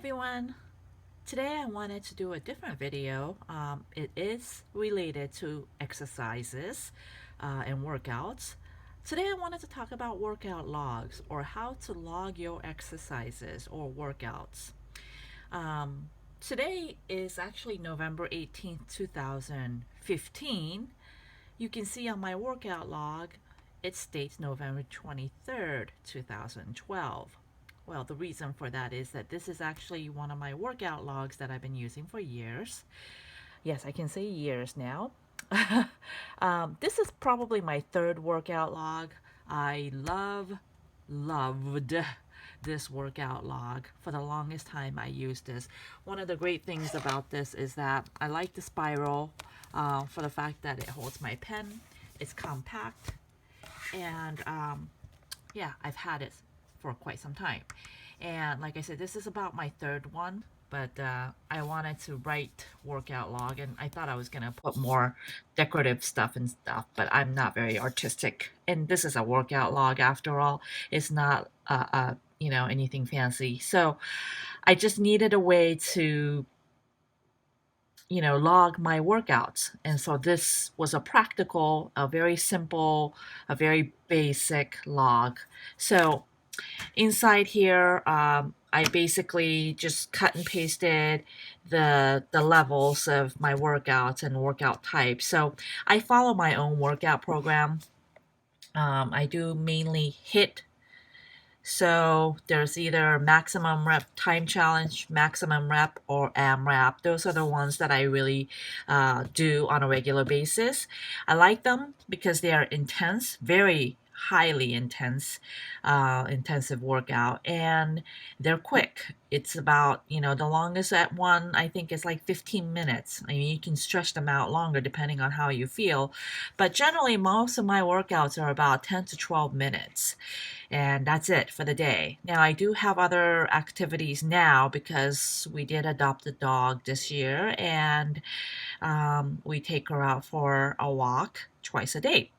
everyone! Today I wanted to do a different video. It is related to exercises and workouts. Today I wanted to talk about workout logs, or how to log your exercises or workouts. Um, Today is actually November 18th, 2015. You can see on my workout log it states November 23rd, 2012. Well, the reason for that is that this is actually one of my workout logs that I've been using for years. Yes, I can say years now. This is probably my third workout log. I loved this workout log. For the longest time, I used this. One of the great things about this is that I like the spiral for the fact that it holds my pen. It's compact, and yeah, I've had it for quite some time. And like I said, this is about my third one, but I wanted to write workout log, and I thought I was gonna put more decorative stuff and stuff, but I'm not very artistic. And this is a workout log after all. It's not anything fancy. So I just needed a way to log my workouts. And so this was a practical, a very simple, a very basic log. So inside here, I basically just cut and pasted the levels of my workouts and workout types. So I follow my own workout program. I do mainly HIIT. So there's either maximum rep time challenge, maximum rep, or AMRAP. Those are the ones that I really do on a regular basis. I like them because they are intense, very highly intensive workout, and they're quick. It's about, the longest at one, I think, is like 15 minutes. I mean, you can stretch them out longer depending on how you feel. But generally, most of my workouts are about 10 to 12 minutes. And that's it for the day. Now, I do have other activities now because we did adopt a dog this year, and we take her out for a walk twice a day.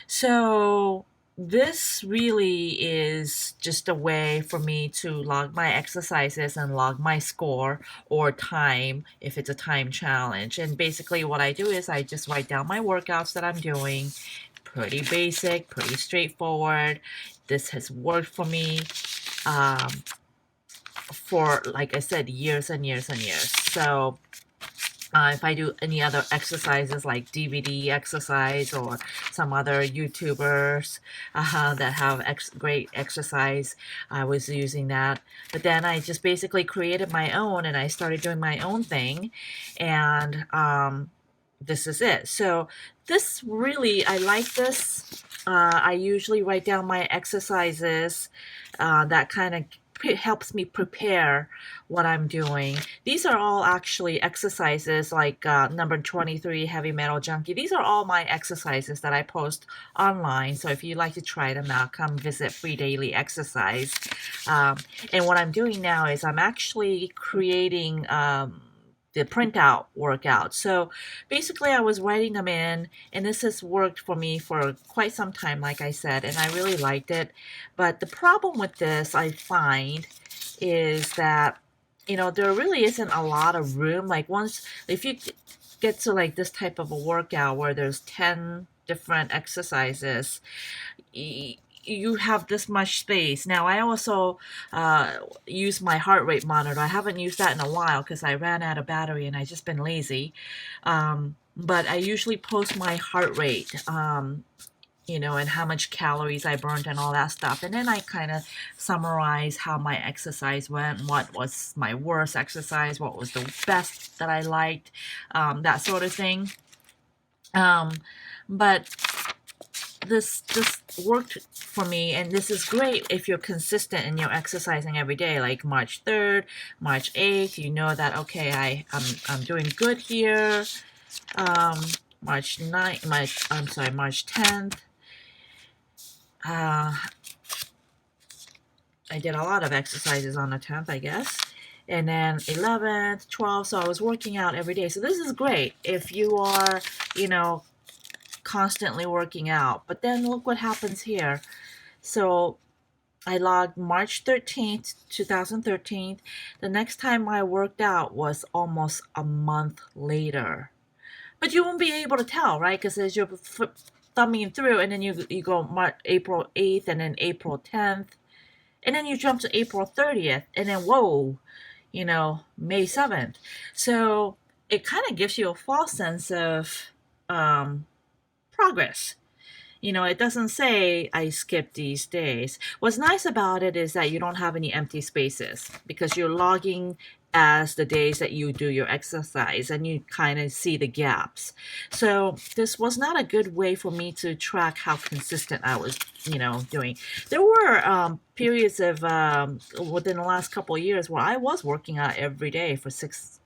So this really is just a way for me to log my exercises and log my score or time if it's a time challenge. And basically what I do is I just write down my workouts that I'm doing. Pretty basic, pretty straightforward. This has worked for me for, like I said, years and years and years. So if I do any other exercises like DVD exercise or some other YouTubers that have great exercise, I was using that. But then I just basically created my own, and I started doing my own thing. And this is it. So this really, I like this. I usually write down my exercises. That kind of helps me prepare what I'm doing. These are all actually exercises like number 23, Heavy Metal Junkie. These are all my exercises that I post online. So if you'd like to try them out, come visit Free Daily Exercise. And what I'm doing now is I'm actually creating the printout workout. So basically I was writing them in, and this has worked for me for quite some time, like I said, and I really liked it. But the problem with this, I find, is that, there really isn't a lot of room. Like if you get to like this type of a workout where there's 10 different exercises, you have this much space. Now, I also use my heart rate monitor. I haven't used that in a while because I ran out of battery and I've just been lazy. But I usually post my heart rate, and how much calories I burned and all that stuff. And then I kind of summarize how my exercise went, what was my worst exercise, what was the best that I liked, that sort of thing. But this worked for me, and this is great if you're consistent and you're exercising every day. Like March 3rd, March 8th, you know that, okay, I'm doing good here. March 9th, March 10th. I did a lot of exercises on the 10th, I guess. And then 11th, 12th, so I was working out every day. So this is great if you are, constantly working out. But then look what happens here. So I logged March 13th, 2013. The next time I worked out was almost a month later. But you won't be able to tell, right? Because as you're thumbing through, and then you go April 8th, and then April 10th, and then you jump to April 30th, and then whoa, May 7th. So it kind of gives you a false sense of progress. It doesn't say I skipped these days. What's nice about it is that you don't have any empty spaces because you're logging as the days that you do your exercise, and you kind of see the gaps. So this was not a good way for me to track how consistent I was, doing. There were periods of within the last couple of years where I was working out every day for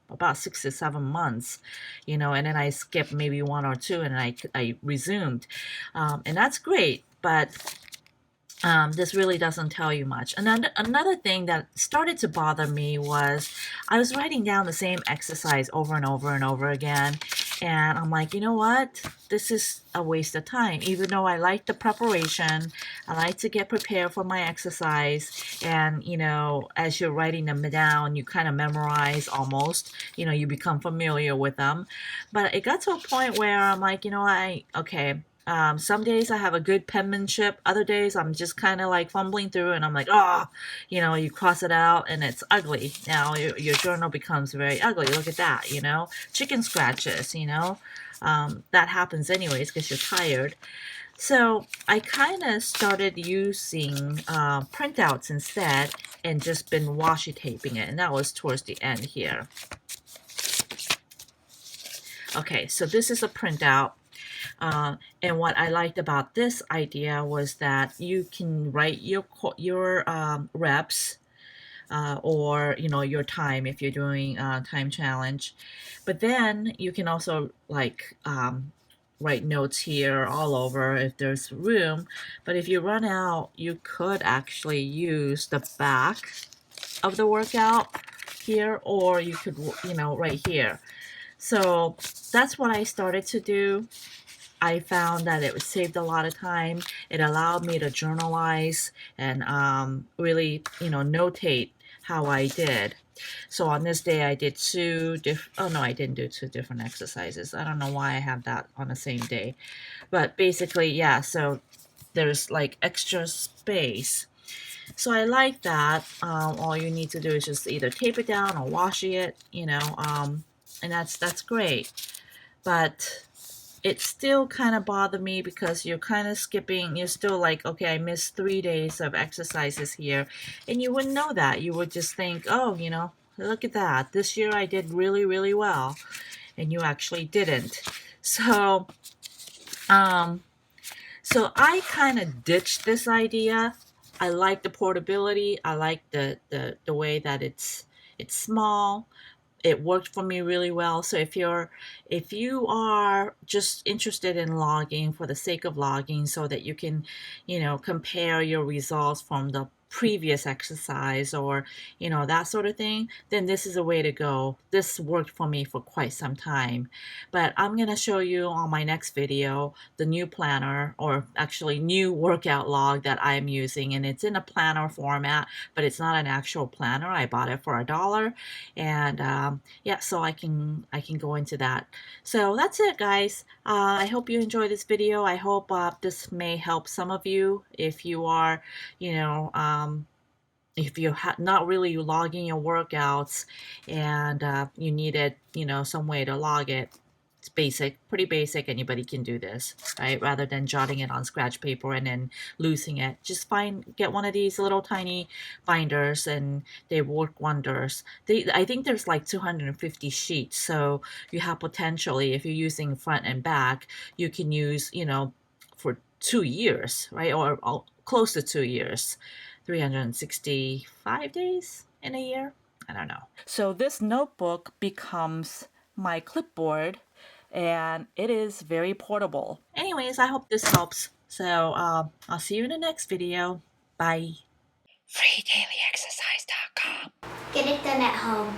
about 6 to 7 months, and then I skipped maybe one or two, and I resumed, and that's great. But this really doesn't tell you much. Another thing that started to bother me was I was writing down the same exercise over and over and over again. And I'm like, you know what? This is a waste of time. Even though I like the preparation, I like to get prepared for my exercise. And, as you're writing them down, you kind of memorize almost, you become familiar with them. But it got to a point where I'm like, okay. Some days I have a good penmanship. Other days I'm just kind of like fumbling through, and I'm like, you cross it out and it's ugly. Now your journal becomes very ugly. Look at that, chicken scratches, that happens anyways because you're tired. So I kind of started using printouts instead, and just been washi taping it. And that was towards the end here. Okay, so this is a printout. And what I liked about this idea was that you can write your reps, or your time if you're doing time challenge. But then you can also write notes here all over if there's room. But if you run out, you could actually use the back of the workout here, or you could right here. So that's what I started to do. I found that it saved a lot of time. It allowed me to journalize and really, notate how I did. So on this day, I did I didn't do two different exercises. I don't know why I have that on the same day. But basically, yeah, so there's like extra space. So I like that. All you need to do is just either tape it down or washi it, and that's great. But it still kind of bothered me because you're kind of skipping. You're still like, okay, I missed 3 days of exercises here. And you wouldn't know that. You would just think, oh, look at that. This year I did really, really well. And you actually didn't. So, I kind of ditched this idea. I like the portability. I like the way that it's small. It worked for me really well. So if you are just interested in logging for the sake of logging, so that you can, compare your results from the previous exercise, or that sort of thing, then this is a way to go. This worked for me for quite some time. But I'm going to show you on my next video the new planner, or actually new workout log that I'm using, and it's in a planner format, but it's not an actual planner. I bought it for $1, and yeah, so I can go into that. So that's it, guys. I hope you enjoyed this video. I hope this may help some of you if you are, if you're not really logging your workouts, and you needed, some way to log it. It's basic, pretty basic. Anybody can do this, right? Rather than jotting it on scratch paper and then losing it, just get one of these little tiny binders, and they work wonders. I think there's like 250 sheets, so you have potentially, if you're using front and back, you can use, for 2 years, right? Or close to 2 years, 365 days in a year. I don't know. So this notebook becomes my clipboard, and it is very portable. Anyways, I hope this helps. So I'll see you in the next video. Bye. freedailyexercise.com. Get it done at home.